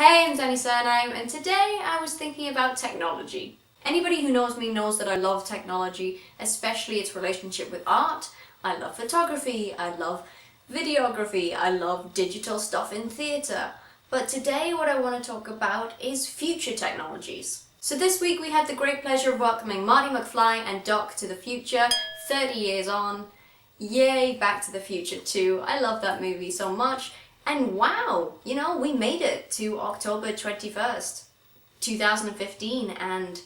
Hey, I'm DaniSurname, and today I was thinking about technology. Anybody who knows me knows that I love technology, especially its relationship with art. I love photography, I love videography, I love digital stuff in theatre. But today what I want to talk about is future technologies. So this week we had the great pleasure of welcoming Marty McFly and Doc to the future, 30 years on. Yay, Back to the Future 2. I love that movie so much. And wow, we made it to October 21st, 2015, and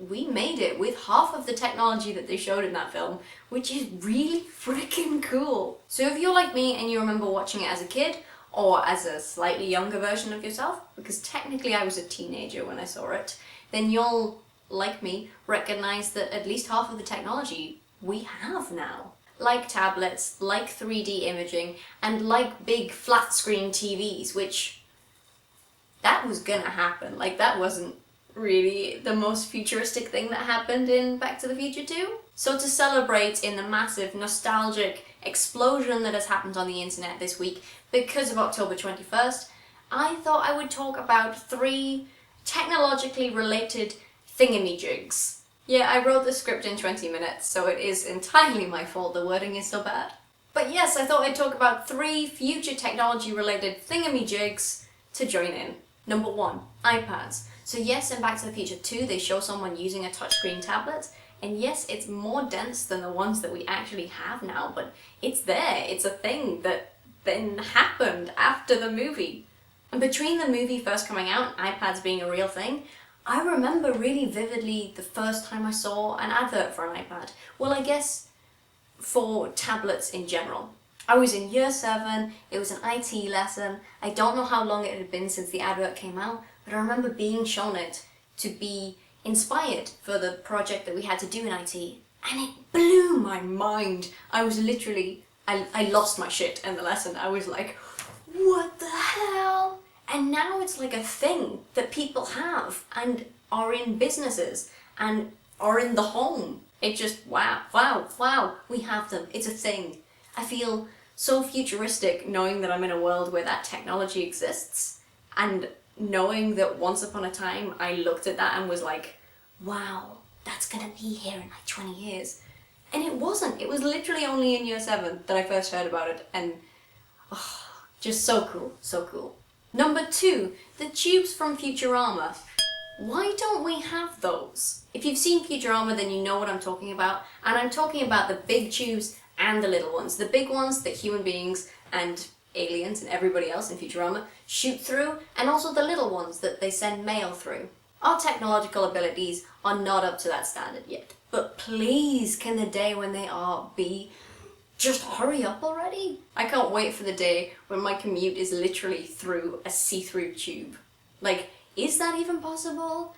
we made it with half of the technology that they showed in that film, which is really freaking cool. So if you're like me and you remember watching it as a kid, or as a slightly younger version of yourself, because technically I was a teenager when I saw it, then you'll, like me, recognize that at least half of the technology we have now. Like tablets, like 3D imaging, and like big flat screen TVs, which that was gonna happen. Like, that wasn't really the most futuristic thing that happened in Back to the Future 2. So to celebrate in the massive nostalgic explosion that has happened on the internet this week because of October 21st, I thought I would talk about 3 technologically related thingamajigs. Yeah, I wrote the script in 20 minutes, so it is entirely my fault the wording is so bad. But yes, I thought I'd talk about 3 future technology-related thingamajigs to join in. Number 1, iPads. So yes, in Back to the Future 2, they show someone using a touchscreen tablet, and yes, it's more dense than the ones that we actually have now, but it's there. It's a thing that then happened after the movie. And between the movie first coming out and iPads being a real thing, I remember really vividly the first time I saw an advert for an iPad. Well, I guess for tablets in general. I was in year 7, it was an IT lesson. I don't know how long it had been since the advert came out, but I remember being shown it to be inspired for the project that we had to do in IT, and it blew my mind. I was literally, I lost my shit in the lesson. I was like, what the hell? And now it's like a thing that people have and are in businesses and are in the home. It just, wow, we have them. It's a thing. I feel so futuristic knowing that I'm in a world where that technology exists, and knowing that once upon a time I looked at that and was like, wow, that's gonna be here in like 20 years. And it wasn't. It was literally only in year 7 that I first heard about it, and just so cool, so cool. Number 2, the tubes from Futurama. Why don't we have those? If you've seen Futurama, then you know what I'm talking about, and I'm talking about the big tubes and the little ones. The big ones that human beings and aliens and everybody else in Futurama shoot through, and also the little ones that they send mail through. Our technological abilities are not up to that standard yet, but please can the day when they are be. Just hurry up already. I can't wait for the day when my commute is literally through a see-through tube. Like, is that even possible?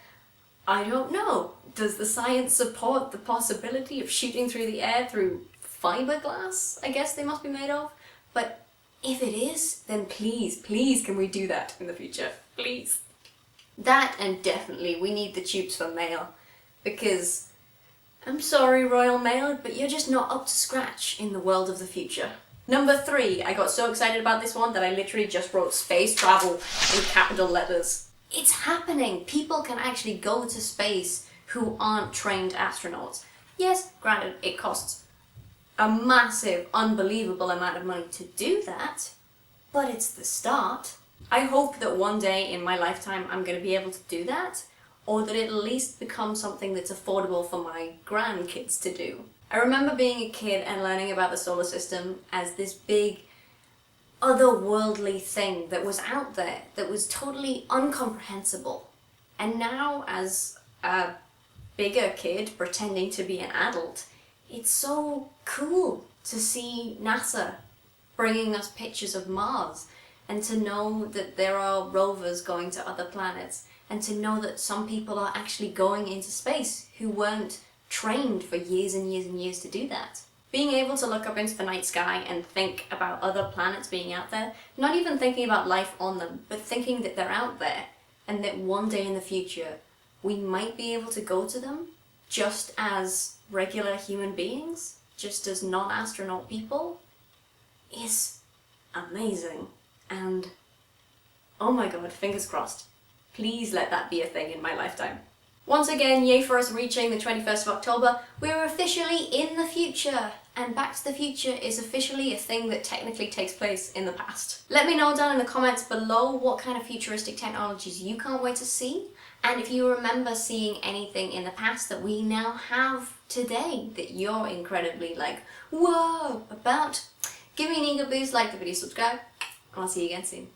I don't know. Does the science support the possibility of shooting through the air through fiberglass? I guess they must be made of. But if it is, then please can we do that in the future? Please. That, and definitely we need the tubes for mail, because I'm sorry, Royal Mail, but you're just not up to scratch in the world of the future. Number 3, I got so excited about this one that I literally just wrote space travel in capital letters. It's happening! People can actually go to space who aren't trained astronauts. Yes, granted, it costs a massive, unbelievable amount of money to do that, but it's the start. I hope that one day in my lifetime I'm going to be able to do that, or that it at least becomes something that's affordable for my grandkids to do. I remember being a kid and learning about the solar system as this big, otherworldly thing that was out there, that was totally incomprehensible. And now, as a bigger kid pretending to be an adult, it's so cool to see NASA bringing us pictures of Mars, and to know that there are rovers going to other planets, and to know that some people are actually going into space who weren't trained for years and years and years to do that. Being able to look up into the night sky and think about other planets being out there, not even thinking about life on them, but thinking that they're out there, and that one day in the future we might be able to go to them just as regular human beings, just as non-astronaut people, is amazing. And oh my god, fingers crossed. Please let that be a thing in my lifetime. Once again, yay for us reaching the 21st of October. We're officially in the future, and Back to the Future is officially a thing that technically takes place in the past. Let me know down in the comments below what kind of futuristic technologies you can't wait to see, and if you remember seeing anything in the past that we now have today that you're incredibly like, whoa, about. Give me an ego boost, like the video, subscribe, and I'll see you again soon.